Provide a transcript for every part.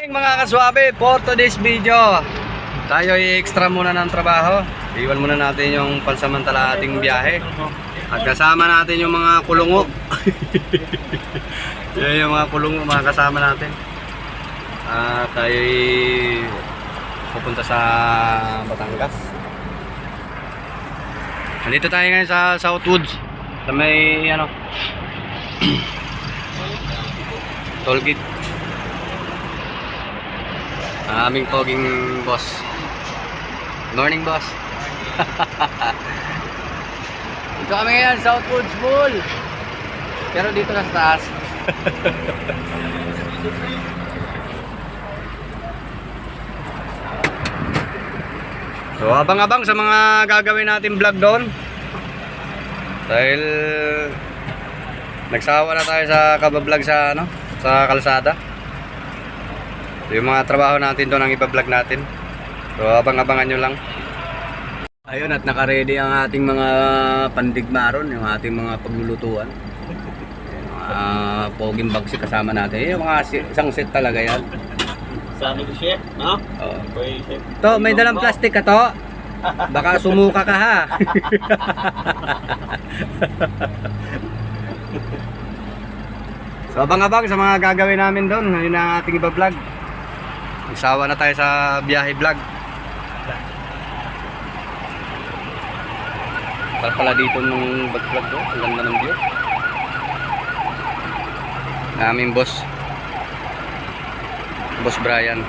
Mga kaswabe, for today's video, tayo i-extra muna ng trabaho. Iwan muna natin yung pansamantala ating biyahe. At kasama natin yung mga kulungo. Yan yung mga kulungo, mga kasama natin. Tayo pupunta sa Batangas. Nandito tayo ngayon sa Southwoods. Sa may tollgate. Aming poging boss. Morning, boss. Dito kami ngayon, Southwoods Mall. Pero dito na sa taas. So, abang-abang sa mga gagawin natin vlog doon. Dahil nagsawa na tayo sa kabablog sa sa kalsada. So, yung mga trabaho natin doon ang ipa-vlog natin. So, abang-abangan nyo lang. Ayun, at naka-ready ang ating mga pandigmaron, yung ating mga paglulutuan. Poging bagsi kasama natin. Yung mga isang set talaga yan. Sabi ko, chef, no? Oo. Chef. To, may dalang plastic ka to. Baka sumuka ka ha. So, abang-abang sa mga gagawin namin doon. Yun ang ating iba-vlog. Isawa na tayo sa biyahe vlog. Para pala dito nung vlog ko, ang ganda ng view. Naming boss Brian.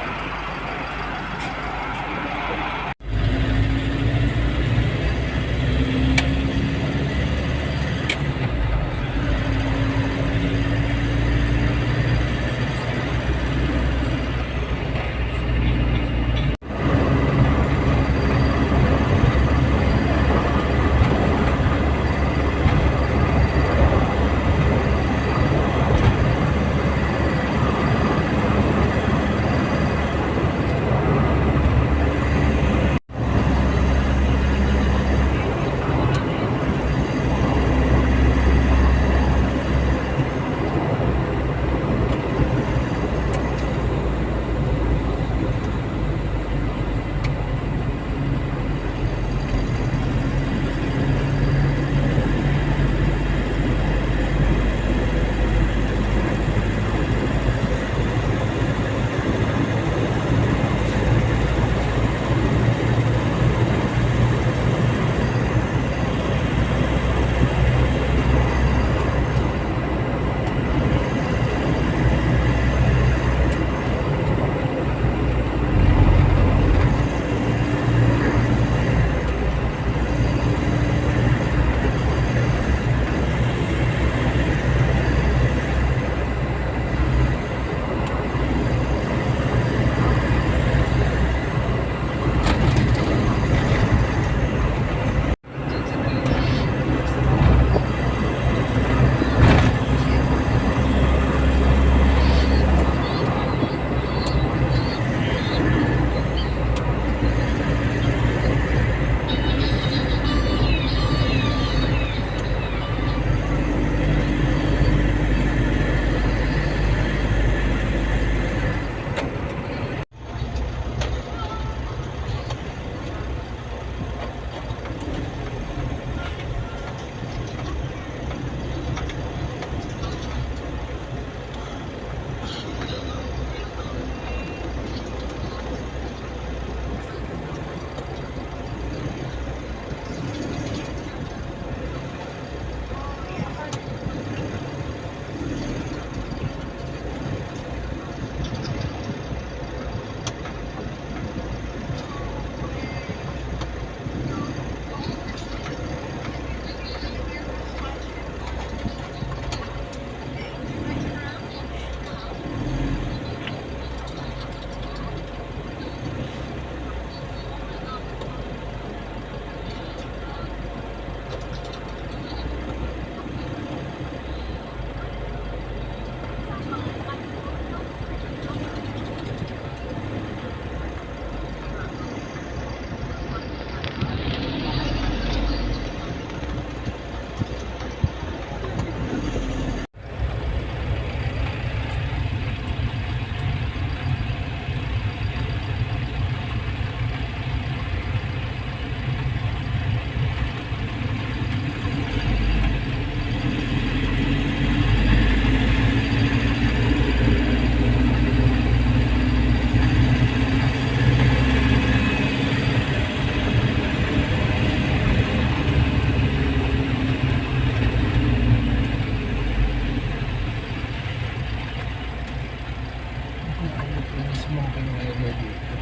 smoking area dito.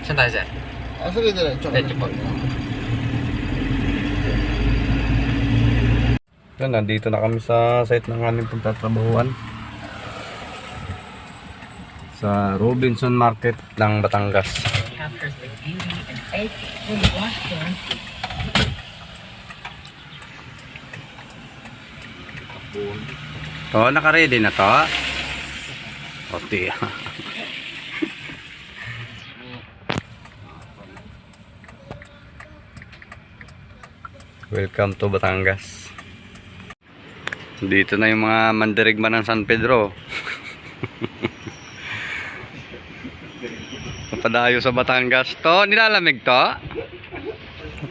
Saan tayo, sir? Sige, diretso ka Diretso po. Yan, nandito na kami sa site ng aming pagtatrabahuan. Sa Robinson Market ng Batangas. Captures the beauty and faith in Washington. Oh, naka-ready na to. Oti. Welcome to Batangas. Dito na yung mga mandirigma ng San Pedro. Napadayo sa Batangas to. Nilalamig to.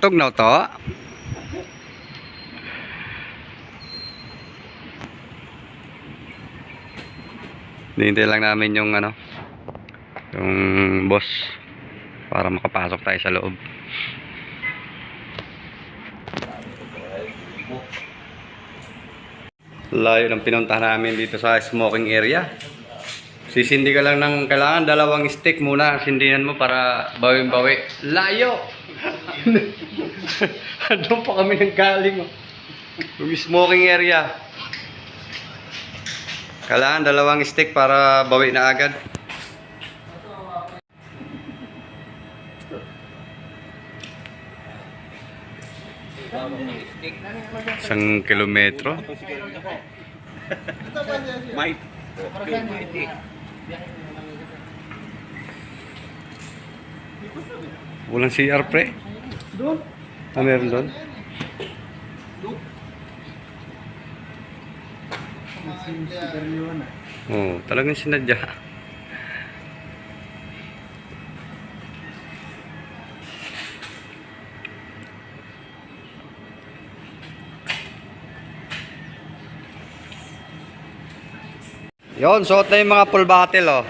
Tugnaw to. Hinihintay lang namin yung yung boss para makapasok tayo sa loob. Layo ng pinuntahan namin dito sa smoking area. Sisindi ka lang ng kailangan 2 stick muna. Sindihan mo para bawing-bawi. Layo! Doon pa kami nanggaling. Yung smoking area. Kailangan 2 stick para bawi na agad. Isang kilometro. Mike. Walang CR pre. Doon? Ah, meron doon? Oo, talagang sinadya. Yon, suot na yung mga full battle, oh.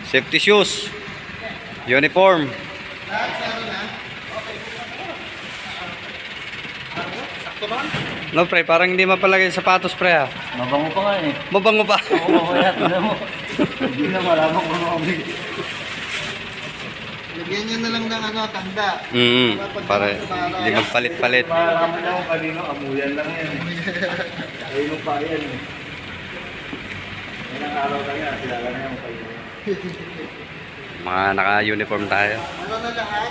Safety shoes. Uniform. No, pre, parang hindi mapalagay yung sapatos, pre, ha? Mabango pa nga eh. Mabango pa. Oo, kaya tignan mo. Hindi na malaman kung ano kami. Lagyan nyo na lang ng tanda. Para hindi magpalit-palit. Marami na kung kanino, amuyan lang yan eh. Ayun pa yan eh. Ilang araw ka yan, kilala na yan mo kayo. Mga naka-uniform tayo. Ano na lahat?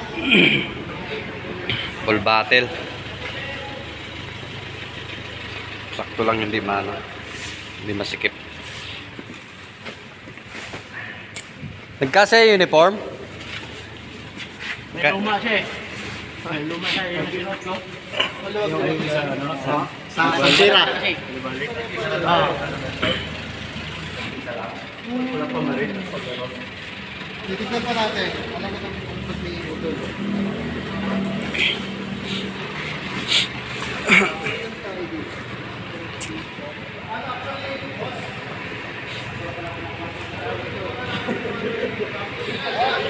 Full battle. Sakto lang hindi hindi masikip. Nagkasa yung uniform? May luma siya eh. May luma siya yung pinot ko. Yung isa ano? Sa sira. Wala pa marin. Titignan pa natin. Alam ko itong mas may idol.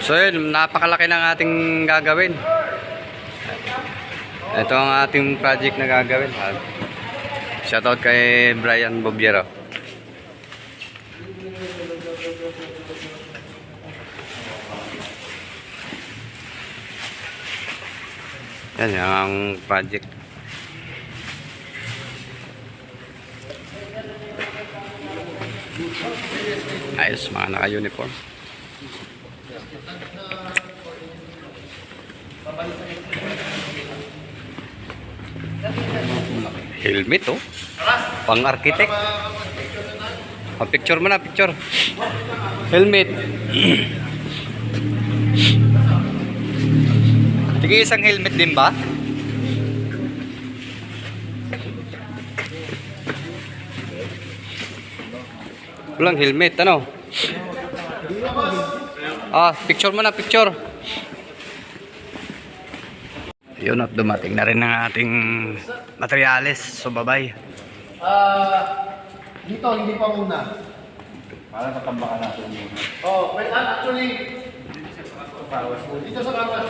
So yun, napakalaki ng ating gagawin. Ito ang ating project na gagawin. Shoutout kay Brian Bobiero. Yan ang project. Ayos, mga naka-uniform. Helmet, oh. Pang-architect. Picture mo na, picture. Helmet. Sige, isang helmet din ba? Walang helmet, ano? Picture mo na, picture. Yun, at dumating na rin ang ating materyales. So, bye-bye. Dito, hindi pa muna. Para tatambakan natin muna. Oh, wait, actually, dito sa kawas.